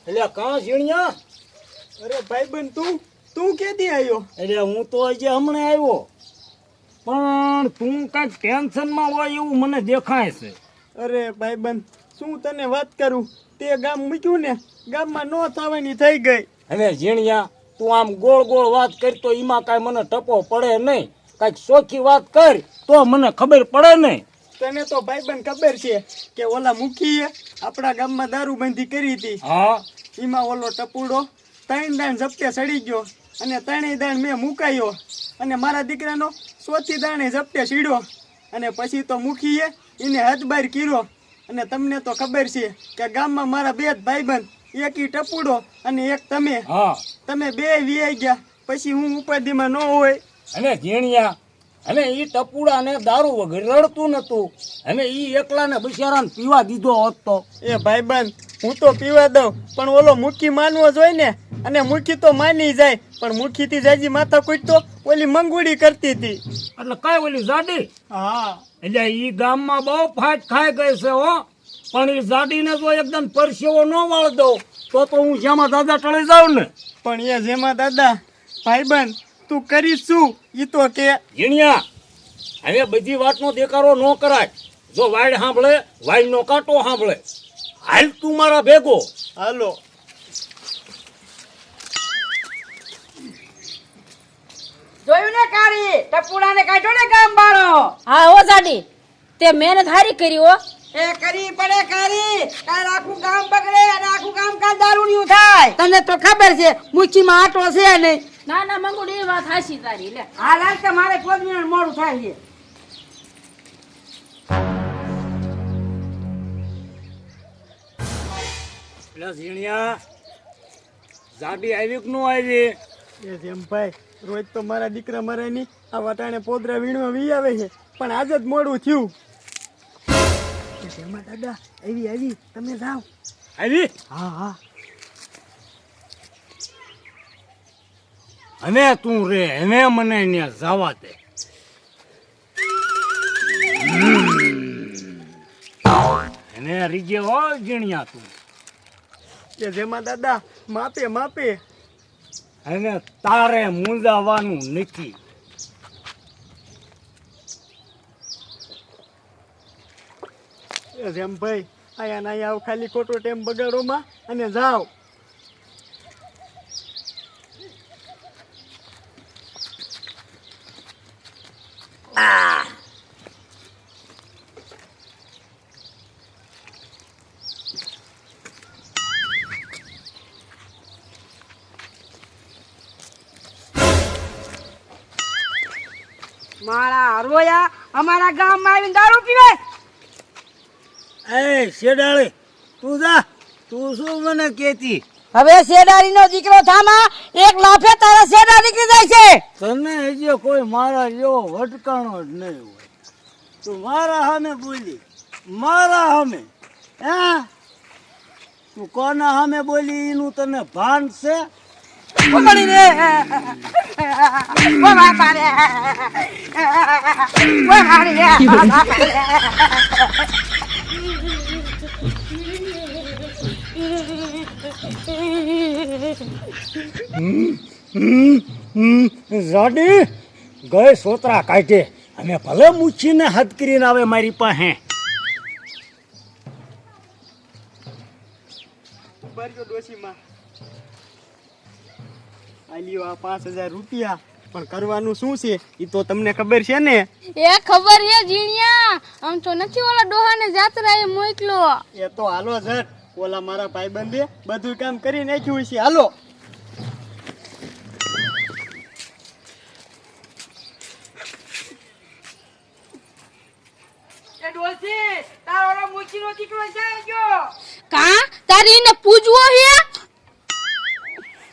એટલે કાં ઝીણિયા? અરે ભાઈબંધ તું કેદી આવ્યો? એટલે હું તો હજી હમણાં આવ્યો, પણ તું કાંઈક ટેન્શનમાં હોય એવું મને દેખાય છે. અરે ભાઈબંધ શું તને વાત કરું, તે ગામ મૂક્યું ને ગામમાં નો થવાની થઈ ગઈ. હવે ઝીણિયા, તું આમ ગોળ ગોળ વાત કરી તો એમાં કાંઈ મને ટપો પડે નહીં. કાંઈક સોખી વાત કર તો મને ખબર પડે નહીં. તને તો ભાઈબંધ ખબર છે કે ઓલા મુખીએ આપણા ગામમાં દારૂબંધી કરી હતી. હા, એમાં ઓલો ટપુડો 3 દાણ ઝપટે સડી ગયો અને 3 દાણ મેં મુકાયો અને મારા દીકરાનો 4થી દાણે ઝપટે સીડ્યો અને પછી તો મુખીએ એને હદબાર કર્યો. અને તમને તો ખબર છે કે ગામમાં મારા બે જ ભાઈબંધ, એક ઈ ટપુડો અને એક તમે. હા, તમે બે વિયાઈ ગયા પછી હું ઉપાધિમાં ન હોય. અને ઝીણિયા, અને એ ટપુડાને દારૂ વગર રડતું નતું, અને એ એકલાને બિચારાને પીવા દીધો હોત તો. એ ભાઈબંધ હું તો પીવા દઉં, પણ ઓલો મુખી માનવો જોઈએ ને. અને મુખી તો માની જાય, પણ મુખીથી જાજી માથા કૂટતો ઓલી મંગુડી કરતી હતી. એટલે કઈ ઓલી જાડી? હા, એટલે ઈ ગામમાં બહુ ફાટ ખાઈ ગઈ છે હો. પણ એ જાડીને જો એકદમ પરસેવો ન વાળ દઉં તો હું જેમાં દાદા ટળી જાઉં ને. પણ એ જેમાં દાદા ભાઈબંધ તું કરીશ શું ઈ તો કે. ઝીણિયા, હવે બધી વાતનો દેકારો ન કરાય. જો વાડ સાંભળે વાડનો કાંટો સાંભળે. હાલ તું મારા ભેગો. હાલો. જોયું ને કાળી, ટપુડાને કાઢ્યો ને ગામ બારો. હા હો જાડી, તે મહેનત હારી કરી હો. એ કરી પડે કાળી, કાલ આખું ગામ બગડે અને આખું ગામ કાલ દારૂડિયું થાય. તને તો ખબર છે મુઠ્ઠીમાં આટો છે નહીં. ના ના મંગુડી, એ વાત હાચી તારી. લે હાલ હાલ કે મારે 5 મિનિટ મોડું થાય છે. એટલે ઝીણિયા, જાડી આવી કે ન આવી? એ જેમ ભાઈ રોજ તો મારા દીકરા મારાની આ વાટાણે પોદરા વીણવા વી આવે છે, પણ આજ જ મોડું થયું. જેમાં દાદા આવી તમે જાઓ. આવી? હા હા. અને તું રે, એને મને ને જવા દે. એને રીજે હો ઝીણિયા તું. એ જેમાં દાદા માપે માપે. એને તારે મૂંઝાવાનું નથી. એ જેમ ભાઈ આયા ના આવ ખાલી ખોટો ટાઈમ બગાડોમાં અને જાઓ. મારા હરવોયા અમારા ગામમાં આવીને દારૂ પીવે. એ શેડાળી, તું જા. તું શું મને કહેતી? હવે શેડારીનો દીકરો થામા, એક લાફે તારા શેડા નીકળી જાય છે. તને હજી કોઈ મારા જેવો વટકાણો જ નહીં હોય. તું મારા સામે બોલી, મારા સામે. હે, તું કોના સામે બોલી એનું તને ભાન છે? પકડી રે. ઓ બાપા રે. ઓ મારી રે. બાપા રે. જાડી ગઈ સોતરા કાઢે અને ભલે મૂછીને હાથ કરીને આવે મારી પાસે. બરજો ડોશીમાં આલ્યો આ 5000 રૂપિયા, પણ કરવાનું શું છે ઈ તો તમને ખબર છે ને. એ ખબર હે ઝીણિયા, આમ તો નથી ઓલા ડોહાને જાત્રા એ મોકલો. એ તો હાલો ઝટ, ઓલા મારા ભાઈબંધે બધું કામ કરી નાખ્યું છે. હાલો. એ ડોસી, તારો ઓલો મુચીનો દીકરો જાય ગયો. કા તારી એને પૂજવો હે?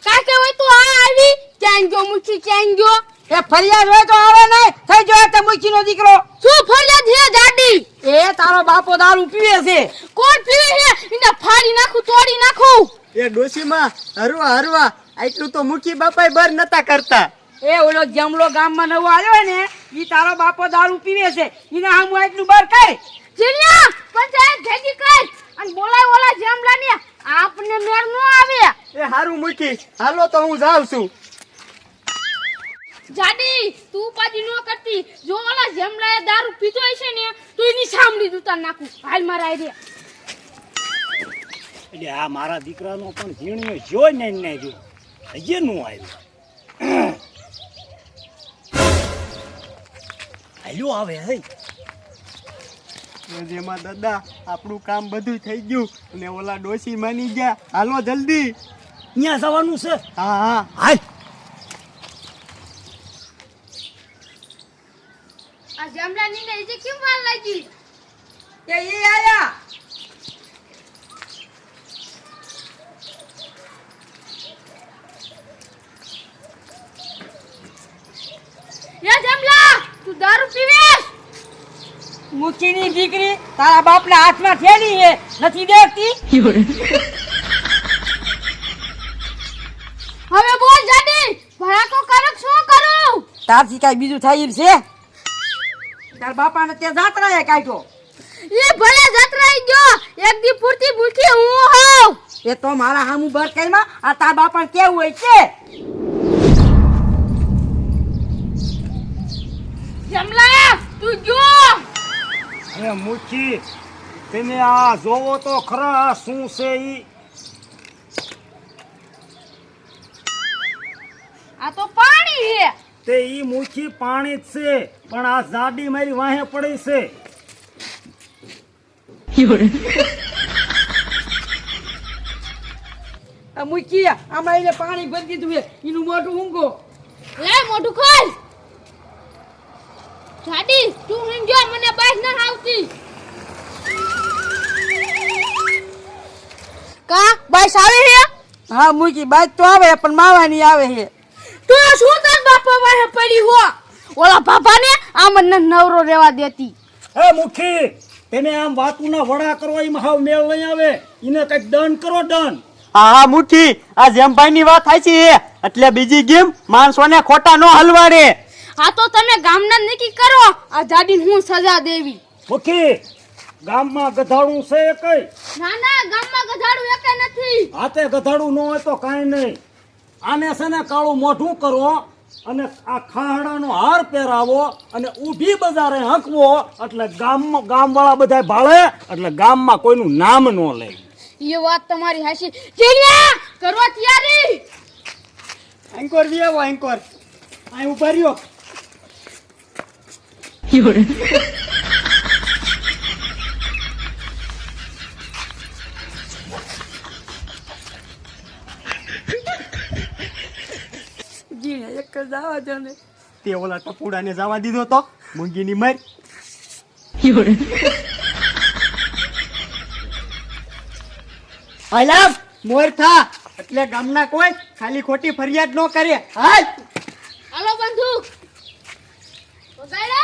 કાકે હોય તો આ આવી ક્યાં ગયો મુઠી, ક્યાં ગયો? એ ફરિયાદ હોય તો આવે નહીં, થઈ ગયો તે મુચીનો દીકરો. શું ફરિયાદ હે જાડી? એ તારો બાપો દારૂ પીવે છે. કોણ પીવે હે? એને ફાડી નાખું, તોડી નાખું. એ ડોશીમાં હરવા હરવા આટલું તો મુખી બાપાએ બર નતા કરતા. એ ઓલો જમલો ગામમાં નવો આવ્યો ને, ઈ તારો બાપો દારૂ પીવે છે. ઈને હામું આટલું બર કર. ઝીણિયા પંચાયત ભેગી કર અને બોલાય ઓલા જમલાને. આપને મેર નો આવે. સારું મૂકી. હાલો તો હું જાઉં છું. જાડી તું પાજી નો કરતી જો ઓલા જમલાએ દારૂ પીતો હશે ને તો એની સામડી દુતા નાખું હાલ મારા આઈડિયા એટલે આ મારા દીકરાનો પણ ઝીણ્યો જોઈ ને ને જો હજી નું આવ્યું હાલ્યો આવે હે જેમાં દાદા આપણું કામ બધું થઈ ગયું અને ઓલા ડોશી માની ગયા. હાલો જલ્દી. ત્યાં જવાનું છે. હા હા હાલ આ જમલા ની ને જે કેમ વાર લાગી કે ઈ આયા યા જમલા તું દારૂ પીવેશ મુખીની દીકરી તારા બાપના હાથમાં થેલી હે નથી દેખતી હવે બોલ જાડી ભડાકો કરક શું કરું તારથી કાંઈ બીજું થાય એમ છે તારા બાપાને તે જાત્રાએ કાઢ્યો એ ભલે જતરાઈ ગયો એક દી પૂરતી ભૂખી હું હોઉં એ તો મારા હામું બર કઈમાં આ તારા બાપાને કેવું હોય છે જમલા તું જો હે મુખી તમે આ જોવો તો ખરા આ શું છે ઈ આ તો પાણી હે તે ઈ મુખી પાણી જ છે પણ આ જાડી મારી વાહે પડી છે આ મુખી આમાં એને પાણી ભરી દીધું હે એનું મોઢું ઊંઘો લે મોઢું ખોલ જાડી તું હિંજો મને બાસ ના આવતી કા બાસ આવે હે હા મુખી બાદ તો આવે પણ માવાની આવે હે તું શું તાર બાપા વાહે પડી હો ઓલા બાપાને આમ ન નવરો રહેવા દેતી હે મુખી તમે આમ વાતુના વડા કરો એમાં હાવ મેળ નહીં આવે એને કઈક દંડ કરો દંડ હા હા મુઠી આ જેમભાઈની વાત થાય છે એટલે બીજી ગેમ માણસોને ખોટા નો હલવાડે. આ તો તમે ગામના નક્કી કરો આ જાડીને હું સજા દેવી મુખી ગામમાં ગધાડું છે કઈ ના ના ગામમાં ગધાડું એકે નથી હાથે ગધાડું ન હોય તો કાંઈ નહીં આને છે ને કાળું મોઢું કરો અને આ ખાહડાનો હાર પહેરાવો અને ઊભી બજારે હંકવો એટલે ગામવાળા બધા ભાળે એટલે ગામમાં કોઈનું નામ ન લે એ વાત તમારી હાચી જેલિયા કરો તૈયારી એન્કોર બી આવો એન્કોર. અહીં ઉભા રહ્યો. જીને એક જ આવા જો ને તે ઓલા ટપુડાને જવા દીધો તો મૂંગીની માર. હાલા મોર થા એટલે ગામના કોઈ ખાલી ખોટી ફરિયાદ ન કરે. હાલ હાલો બંધુ વગાડો